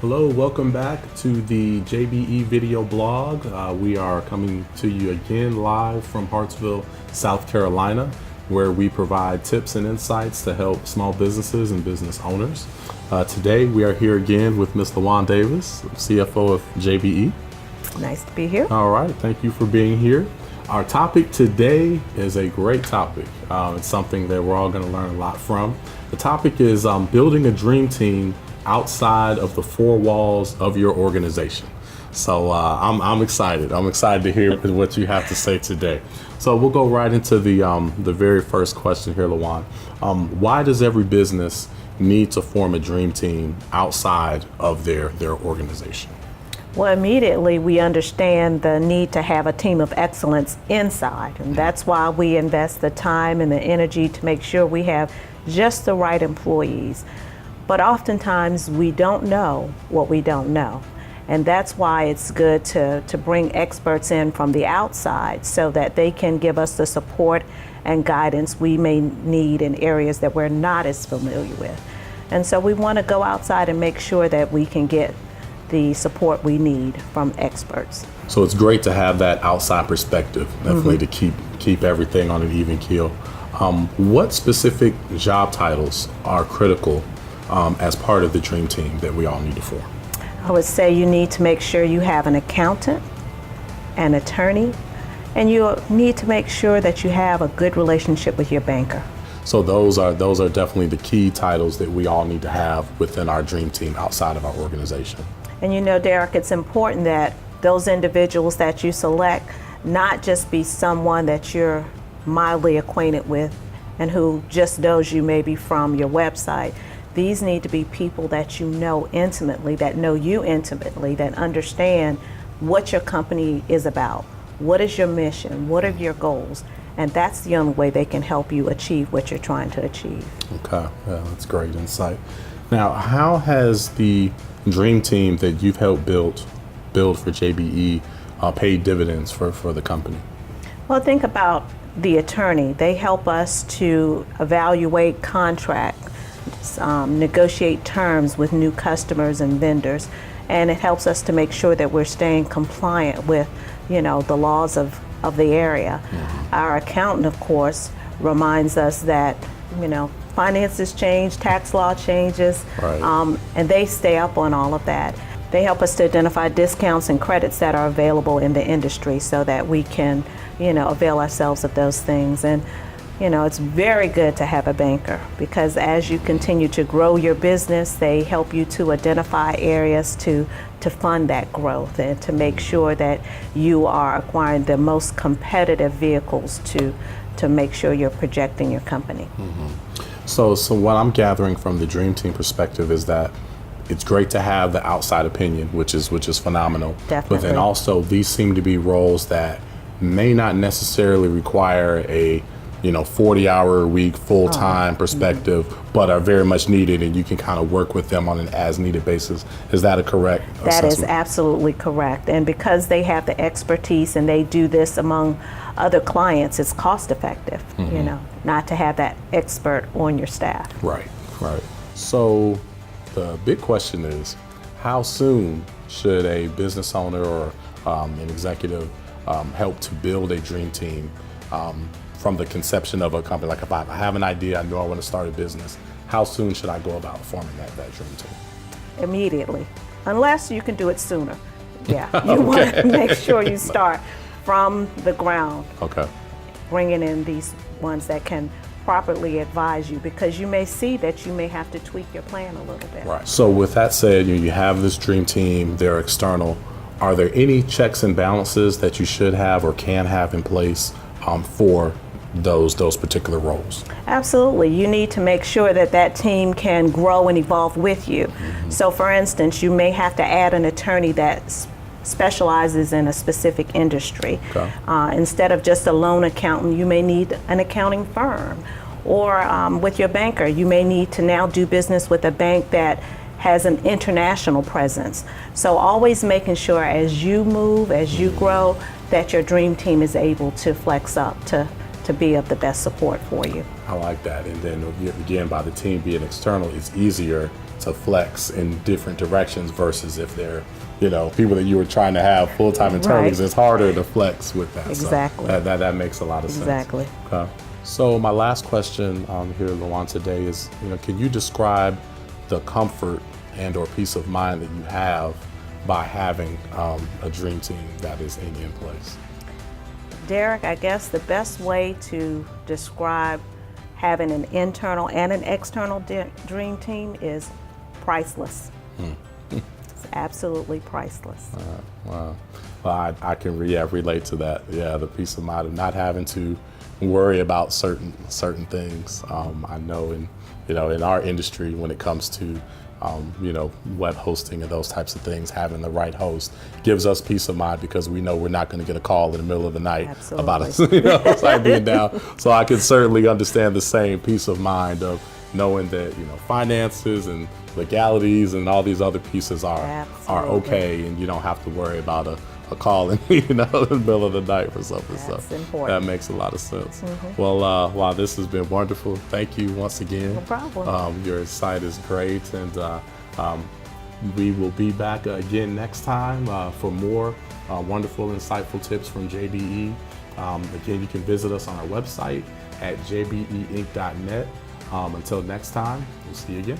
Hello, welcome back to the JBE video blog. We are coming to you again live from Hartsville, South Carolina, where we provide tips and insights to help small businesses and business owners. Today we are here again with Ms. LaJuan Davis, CFO of JBE. Nice to be here. All right, thank you for being here. Our topic today is a great topic. It's something that we're all going to learn a lot from. The topic is building a dream team outside of the four walls of your organization. So I'm excited. I'm excited to hear what you have to say today. So we'll go right into the very first question here, LaJuan. Why does every business need to form a dream team outside of their organization? Well, immediately we understand the need to have a team of excellence inside, and that's why we invest the time and the energy to make sure we have just the right employees. But oftentimes we don't know what we don't know. And that's why it's good to bring experts in from the outside so that they can give us the support and guidance we may need in areas that we're not as familiar with. And so we want to go outside and make sure that we can get the support we need from experts. So it's great to have that outside perspective, definitely to keep everything on an even keel. What specific job titles are critical as part of the dream team that we all need to form? I would say you need to make sure you have an accountant, an attorney, and you need to make sure that you have a good relationship with your banker. So those are definitely the key titles that we all need to have within our dream team outside of our organization. And you know, Derek, it's important that those individuals that you select not just be someone that you're mildly acquainted with and who just knows you maybe from your website. These need to be people that you know intimately, that know you intimately, that understand what your company is about. What is your mission? What are your goals? And that's the only way they can help you achieve what you're trying to achieve. Okay, yeah, that's great insight. Now, how has the dream team that you've helped build for JBE paid dividends for the company? Well, think about the attorney. They help us to evaluate contracts, negotiate terms with new customers and vendors, and it helps us to make sure that we're staying compliant with, the laws of the area. Our accountant, of course, reminds us that, finances change, tax law changes, right. And they stay up on all of that. They help us to identify discounts and credits that are available in the industry so that we can, avail ourselves of those things. And it's very good to have a banker because as you continue to grow your business, they help you to identify areas to fund that growth and to make sure that you are acquiring the most competitive vehicles to make sure you're projecting your company. So what I'm gathering from the dream team perspective is that it's great to have the outside opinion, which is phenomenal. Definitely. But then also these seem to be roles that may not necessarily require a 40-hour-a-week full-time perspective, but are very much needed, and you can kind of work with them on an as-needed basis. Is that a correct assessment? That is absolutely correct. And because they have the expertise and they do this among other clients, it's cost-effective, not to have that expert on your staff. Right. So the big question is, how soon should a business owner or an executive help to build a dream team from the conception of a company? Like if I have an idea, I know I want to start a business, how soon should I go about forming that dream team? Immediately, unless you can do it sooner. Yeah, you want to make sure you start from the ground. Okay. Bringing in these ones that can properly advise you because you may see that you may have to tweak your plan a little bit. Right. So with that said, you have this dream team, they're external. Are there any checks and balances that you should have or can have in place for those particular roles? Absolutely. You need to make sure that team can grow and evolve with you. So for instance, you may have to add an attorney that specializes in a specific industry. Okay. Instead of just a loan accountant, you may need an accounting firm. Or with your banker, you may need to now do business with a bank that has an international presence. So always making sure as you move, as you grow, that your dream team is able to flex up to to be of the best support for you. I like that. And then again, by the team being external, it's easier to flex in different directions versus if they're, people that you were trying to have full-time internally. Right. It's harder to flex with that. Exactly. So that makes a lot of sense. Exactly. Okay. So my last question here, LaJuan, today is, can you describe the comfort and or peace of mind that you have by having a dream team that is in place? Derek, I guess the best way to describe having an internal and an external dream team is priceless. It's absolutely priceless. Wow. Well, I can relate to that. Yeah, the peace of mind of not having to worry about certain things. I know in our industry, when it comes to web hosting and those types of things, having the right host gives us peace of mind because we know we're not going to get a call in the middle of the night about a site being down. So I can certainly understand the same peace of mind of knowing that finances and legalities and all these other pieces are okay, and you don't have to worry about a call in the middle of the night for something. That's so important. That makes a lot of sense. Well, wow, this has been wonderful. Thank you once again. No problem. Your site is great, and we will be back again next time for more wonderful, insightful tips from JBE. Again, you can visit us on our website at jbeinc.net. Until next time, we'll see you again.